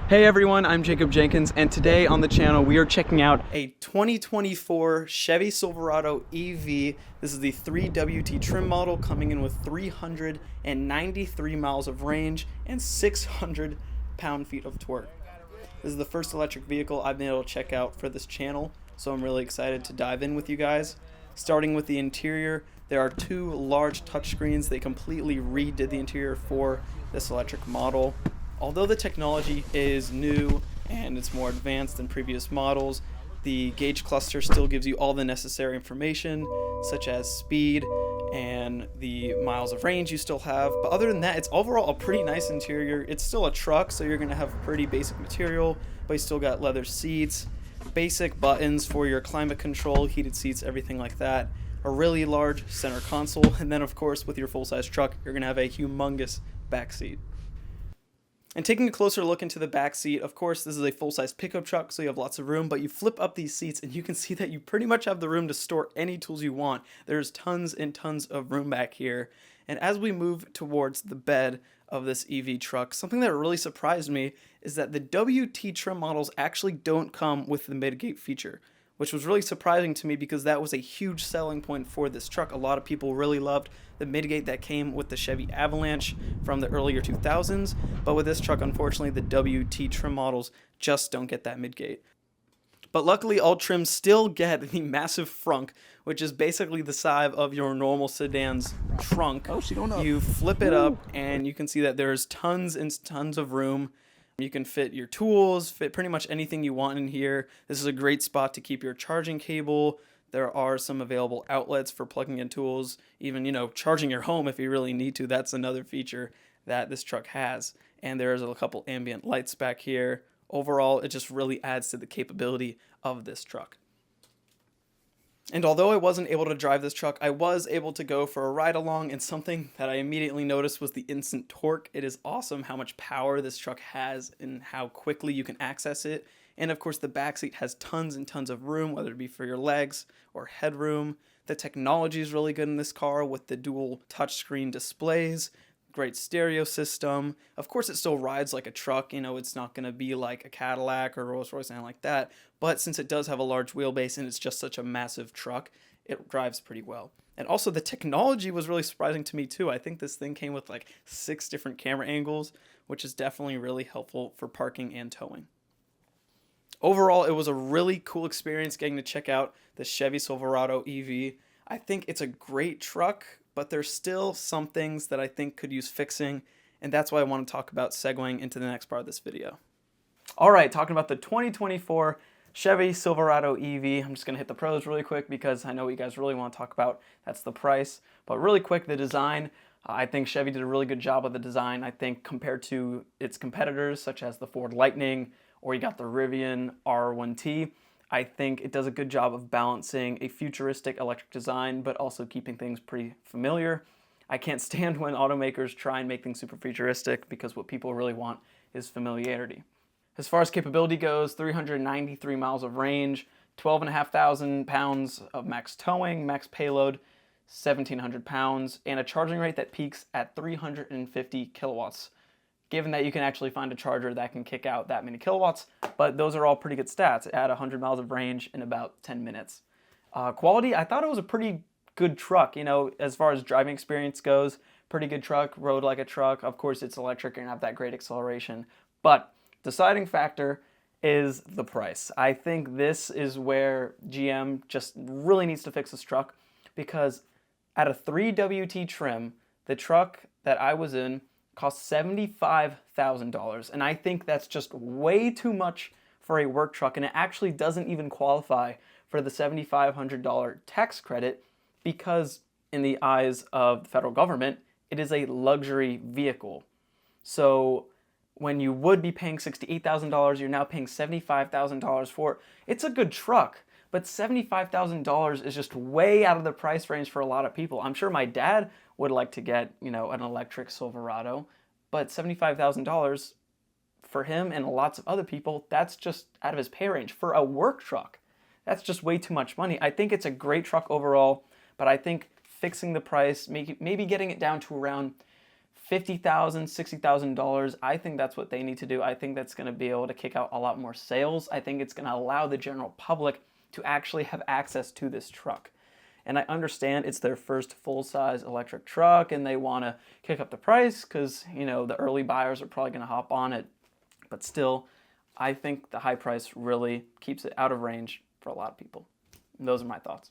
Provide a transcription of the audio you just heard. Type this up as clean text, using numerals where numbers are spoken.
Hey everyone, I'm Jacob Jenkins, and today on the channel we are checking out a 2024 Chevy Silverado EV. This is the 3WT trim model coming in with 393 miles of range and 600 pound-feet of torque. This is the first electric vehicle I've been able to check out for this channel, so I'm really excited to dive in with you guys. Starting with the interior, there are two large touchscreens. They completely redid the interior for this electric model. Although the technology is new and it's more advanced than previous models, the gauge cluster still gives you all the necessary information, such as speed and the miles of range you still have. But other than that, it's overall a pretty nice interior. It's still a truck, so you're going to have pretty basic material, but you still got leather seats, basic buttons for your climate control, heated seats, everything like that. A really large center console, and then of course with your full-size truck, you're going to have a humongous back seat. And taking a closer look into the back seat, of course, this is a full-size pickup truck, so you have lots of room, but you flip up these seats and you can see that you pretty much have the room to store any tools you want. There's tons and tons of room back here. And as we move towards the bed of this EV truck, something that really surprised me is that the WT trim models actually don't come with the midgate feature, which was really surprising to me because that was a huge selling point for this truck. A lot of people really loved the midgate that came with the Chevy Avalanche from the earlier 2000s, but with this truck, unfortunately, the WT trim models just don't get that midgate. But luckily, all trims still get the massive Frunk, which is basically the size of your normal sedan's trunk. Oh, she going up. You flip it up, and you can see that there's tons and tons of room. You can fit your tools, fit pretty much anything you want in here. This is a great spot to keep your charging cable. There are some available outlets for plugging in tools, even, charging your home if you really need to. That's another feature that this truck has. And there's a couple ambient lights back here. Overall, it just really adds to the capability of this truck. And although I wasn't able to drive this truck, I was able to go for a ride along, and something that I immediately noticed was the instant torque. It is awesome how much power this truck has and how quickly you can access it. And of course, the backseat has tons and tons of room, whether it be for your legs or headroom. The technology is really good in this car with the dual touchscreen displays. Great stereo system. Of course, it still rides like a truck. It's not going to be like a Cadillac or Rolls Royce, anything like that. But since it does have a large wheelbase and it's just such a massive truck, it drives pretty well. And also, the technology was really surprising to me too. I think this thing came with like 6 different camera angles, which is definitely really helpful for parking and towing. Overall, it was a really cool experience getting to check out the Chevy Silverado EV. I think it's a great truck, but there's still some things that I think could use fixing, and that's why I want to talk about segueing into the next part of this video. All right, talking about the 2024 Chevy Silverado EV. I'm just going to hit the pros really quick because I know what you guys really want to talk about. That's the price. But really quick, the design. I think Chevy did a really good job with the design. I think compared to its competitors, such as the Ford Lightning, or you got the Rivian R1T, I think it does a good job of balancing a futuristic electric design, but also keeping things pretty familiar. I can't stand when automakers try and make things super futuristic because what people really want is familiarity. As far as capability goes, 393 miles of range, 12,500 pounds of max towing, max payload, 1,700 pounds, and a charging rate that peaks at 350 kilowatts. Given that you can actually find a charger that can kick out that many kilowatts, but those are all pretty good stats at 100 miles of range in about 10 minutes. Quality, I thought it was a pretty good truck, as far as driving experience goes. Pretty good truck, rode like a truck. Of course, it's electric and have that great acceleration, but deciding factor is the price. I think this is where GM just really needs to fix this truck, because at a 3WT trim, the truck that I was in cost $75,000, and I think that's just way too much for a work truck, and it actually doesn't even qualify for the $7,500 tax credit because in the eyes of the federal government, it is a luxury vehicle. So when you would be paying $68,000, you're now paying $75,000 for it. It's a good truck, but $75,000 is just way out of the price range for a lot of people. I'm sure my dad would like to get, an electric Silverado, but $75,000 for him and lots of other people, that's just out of his pay range. For a work truck, that's just way too much money. I think it's a great truck overall, but I think fixing the price, maybe getting it down to around $50,000, $60,000. I think that's what they need to do. I think that's going to be able to kick out a lot more sales. I think it's going to allow the general public to actually have access to this truck. And I understand it's their first full-size electric truck and they want to kick up the price because, you know, the early buyers are probably going to hop on it. But still, I think the high price really keeps it out of range for a lot of people. And those are my thoughts.